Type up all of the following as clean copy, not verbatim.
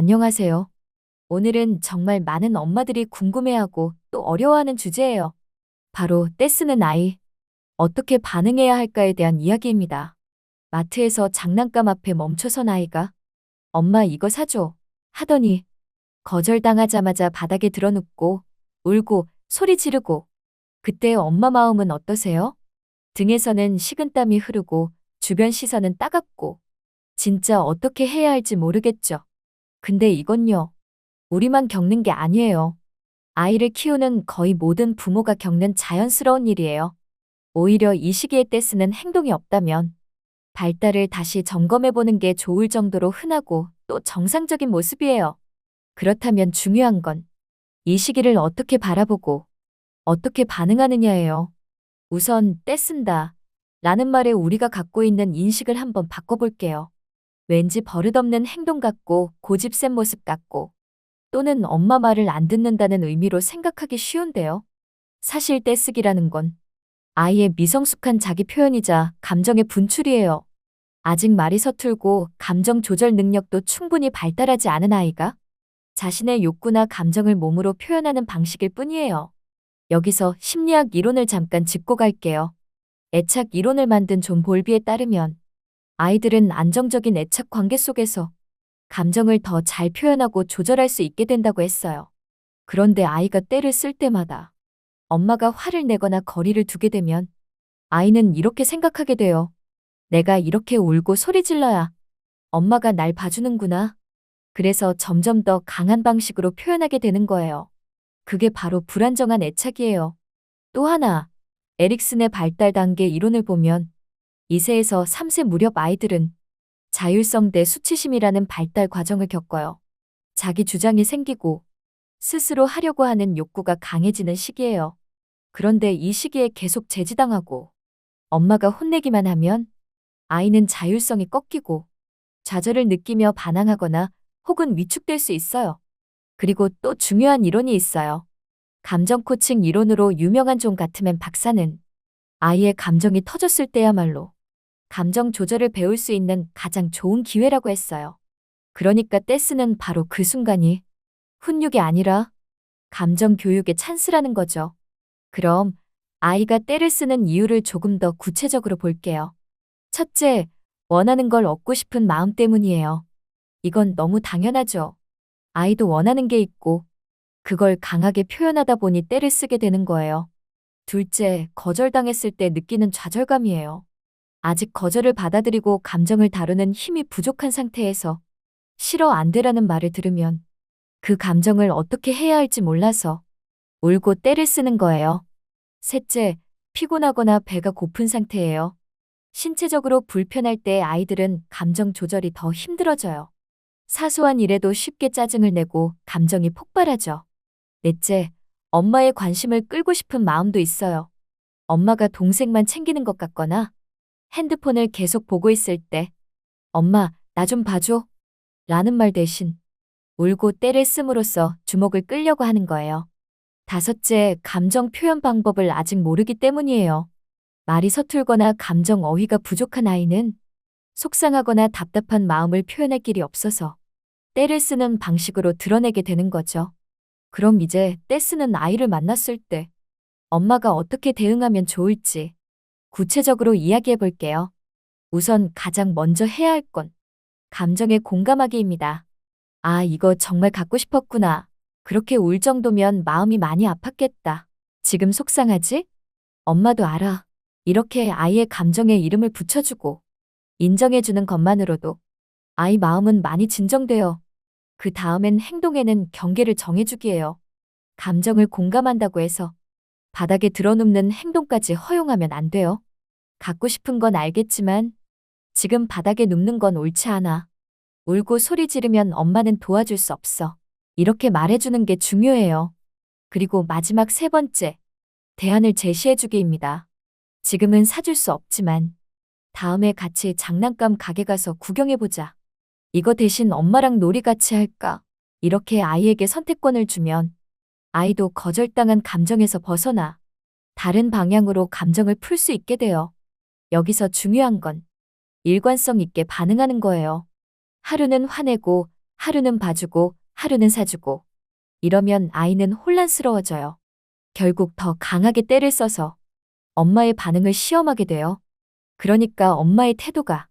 안녕하세요. 오늘은 정말 많은 엄마들이 궁금해하고 또 어려워하는 주제예요. 바로 떼쓰는 아이. 어떻게 반응해야 할까에 대한 이야기입니다. 마트에서 장난감 앞에 멈춰선 아이가 엄마 이거 사줘 하더니 거절당하자마자 바닥에 드러눕고 울고 소리 지르고 그때 엄마 마음은 어떠세요? 등에서는 식은땀이 흐르고 주변 시선은 따갑고 진짜 어떻게 해야 할지 모르겠죠. 근데 이건요. 우리만 겪는 게 아니에요. 아이를 키우는 거의 모든 부모가 겪는 자연스러운 일이에요. 오히려 이 시기에 떼쓰는 행동이 없다면 발달을 다시 점검해 보는 게 좋을 정도로 흔하고 또 정상적인 모습이에요. 그렇다면 중요한 건 이 시기를 어떻게 바라보고 어떻게 반응하느냐예요. 우선 떼쓴다 라는 말에 우리가 갖고 있는 인식을 한번 바꿔볼게요. 왠지 버릇없는 행동 같고 고집센 모습 같고 또는 엄마 말을 안 듣는다는 의미로 생각하기 쉬운데요. 사실 떼쓰기라는 건 아이의 미성숙한 자기 표현이자 감정의 분출이에요. 아직 말이 서툴고 감정 조절 능력도 충분히 발달하지 않은 아이가 자신의 욕구나 감정을 몸으로 표현하는 방식일 뿐이에요. 여기서 심리학 이론을 잠깐 짚고 갈게요. 애착 이론을 만든 존 볼비에 따르면 아이들은 안정적인 애착 관계 속에서 감정을 더 잘 표현하고 조절할 수 있게 된다고 했어요. 그런데 아이가 떼를 쓸 때마다 엄마가 화를 내거나 거리를 두게 되면 아이는 이렇게 생각하게 돼요. 내가 이렇게 울고 소리 질러야 엄마가 날 봐주는구나. 그래서 점점 더 강한 방식으로 표현하게 되는 거예요. 그게 바로 불안정한 애착이에요. 또 하나, 에릭슨의 발달 단계 이론을 보면 2세에서 3세 무렵 아이들은 자율성 대 수치심이라는 발달 과정을 겪어요. 자기 주장이 생기고 스스로 하려고 하는 욕구가 강해지는 시기예요. 그런데 이 시기에 계속 제지당하고 엄마가 혼내기만 하면 아이는 자율성이 꺾이고 좌절을 느끼며 반항하거나 혹은 위축될 수 있어요. 그리고 또 중요한 이론이 있어요. 감정 코칭 이론으로 유명한 존 가트맨 박사는 아이의 감정이 터졌을 때야말로 감정 조절을 배울 수 있는 가장 좋은 기회라고 했어요. 그러니까 떼쓰는 바로 그 순간이 훈육이 아니라 감정 교육의 찬스라는 거죠. 그럼 아이가 떼를 쓰는 이유를 조금 더 구체적으로 볼게요. 첫째, 원하는 걸 얻고 싶은 마음 때문이에요. 이건 너무 당연하죠. 아이도 원하는 게 있고 그걸 강하게 표현하다 보니 떼를 쓰게 되는 거예요. 둘째, 거절당했을 때 느끼는 좌절감이에요. 아직 거절을 받아들이고 감정을 다루는 힘이 부족한 상태에서 싫어 안 되라는 말을 들으면 그 감정을 어떻게 해야 할지 몰라서 울고 떼를 쓰는 거예요. 셋째, 피곤하거나 배가 고픈 상태예요. 신체적으로 불편할 때 아이들은 감정 조절이 더 힘들어져요. 사소한 일에도 쉽게 짜증을 내고 감정이 폭발하죠. 넷째, 엄마의 관심을 끌고 싶은 마음도 있어요. 엄마가 동생만 챙기는 것 같거나 핸드폰을 계속 보고 있을 때 엄마, 나 좀 봐줘 라는 말 대신 울고 떼를 씀으로써 주목을 끌려고 하는 거예요. 다섯째, 감정 표현 방법을 아직 모르기 때문이에요. 말이 서툴거나 감정 어휘가 부족한 아이는 속상하거나 답답한 마음을 표현할 길이 없어서 떼를 쓰는 방식으로 드러내게 되는 거죠. 그럼 이제 떼 쓰는 아이를 만났을 때 엄마가 어떻게 대응하면 좋을지 구체적으로 이야기해 볼게요. 우선 가장 먼저 해야 할 건 감정에 공감하기입니다. 아, 이거 정말 갖고 싶었구나. 그렇게 울 정도면 마음이 많이 아팠겠다. 지금 속상하지? 엄마도 알아. 이렇게 아이의 감정에 이름을 붙여주고 인정해주는 것만으로도 아이 마음은 많이 진정돼요. 그 다음엔 행동에는 경계를 정해주기예요. 감정을 공감한다고 해서 바닥에 드러눕는 행동까지 허용하면 안 돼요. 갖고 싶은 건 알겠지만 지금 바닥에 눕는 건 옳지 않아. 울고 소리 지르면 엄마는 도와줄 수 없어. 이렇게 말해주는 게 중요해요. 그리고 마지막 세 번째, 대안을 제시해주기입니다. 지금은 사줄 수 없지만 다음에 같이 장난감 가게 가서 구경해보자. 이거 대신 엄마랑 놀이 같이 할까? 이렇게 아이에게 선택권을 주면 아이도 거절당한 감정에서 벗어나 다른 방향으로 감정을 풀 수 있게 돼요. 여기서 중요한 건 일관성 있게 반응하는 거예요. 하루는 화내고 하루는 봐주고, 하루는 사주고. 이러면 아이는 혼란스러워져요. 결국 더 강하게 때를 써서 엄마의 반응을 시험하게 돼요. 그러니까 엄마의 태도가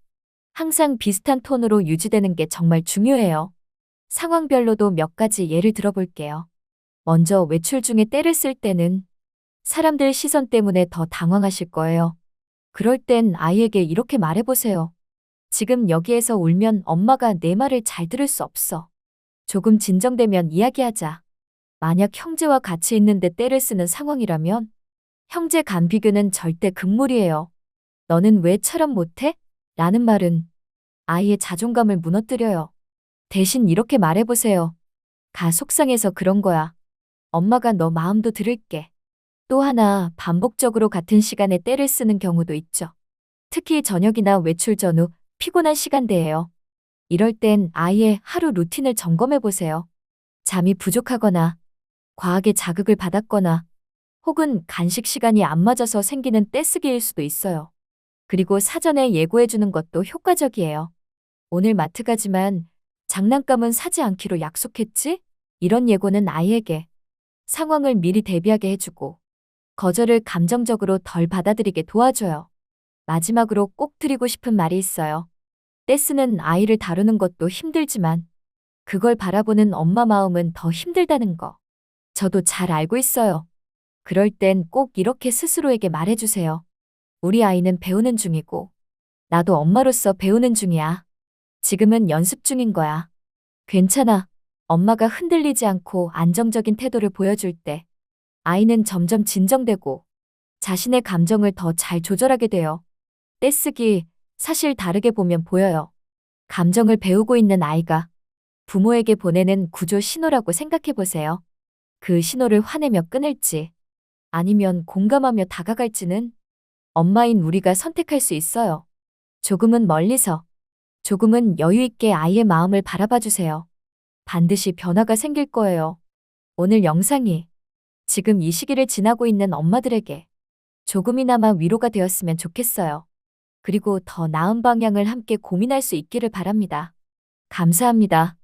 항상 비슷한 톤으로 유지되는 게 정말 중요해요. 상황별로도 몇 가지 예를 들어볼게요. 먼저 외출 중에 때를 쓸 때는 사람들 시선 때문에 더 당황하실 거예요. 그럴 땐 아이에게 이렇게 말해보세요. 지금 여기에서 울면 엄마가 내 말을 잘 들을 수 없어. 조금 진정되면 이야기하자. 만약 형제와 같이 있는데 때를 쓰는 상황이라면 형제 간 비교는 절대 금물이에요. 너는 왜 처럼 못해? 라는 말은 아이의 자존감을 무너뜨려요. 대신 이렇게 말해보세요. 가 속상해서 그런 거야. 엄마가 너 마음도 들을게. 또 하나, 반복적으로 같은 시간에 때를 쓰는 경우도 있죠. 특히 저녁이나 외출 전후 피곤한 시간대예요. 이럴 땐 아이의 하루 루틴을 점검해 보세요. 잠이 부족하거나 과하게 자극을 받았거나 혹은 간식 시간이 안 맞아서 생기는 떼쓰기일 수도 있어요. 그리고 사전에 예고해 주는 것도 효과적이에요. 오늘 마트 가지만 장난감은 사지 않기로 약속했지? 이런 예고는 아이에게 상황을 미리 대비하게 해주고 거절을 감정적으로 덜 받아들이게 도와줘요. 마지막으로 꼭 드리고 싶은 말이 있어요. 떼쓰는 아이를 다루는 것도 힘들지만 그걸 바라보는 엄마 마음은 더 힘들다는 거. 저도 잘 알고 있어요. 그럴 땐 꼭 이렇게 스스로에게 말해주세요. 우리 아이는 배우는 중이고 나도 엄마로서 배우는 중이야. 지금은 연습 중인 거야. 괜찮아. 엄마가 흔들리지 않고 안정적인 태도를 보여줄 때 아이는 점점 진정되고 자신의 감정을 더 잘 조절하게 돼요. 떼쓰기, 사실 다르게 보면 보여요. 감정을 배우고 있는 아이가 부모에게 보내는 구조 신호라고 생각해 보세요. 그 신호를 화내며 끊을지 아니면 공감하며 다가갈지는 엄마인 우리가 선택할 수 있어요. 조금은 멀리서, 조금은 여유 있게 아이의 마음을 바라봐 주세요. 반드시 변화가 생길 거예요. 오늘 영상이 지금 이 시기를 지나고 있는 엄마들에게 조금이나마 위로가 되었으면 좋겠어요. 그리고 더 나은 방향을 함께 고민할 수 있기를 바랍니다. 감사합니다.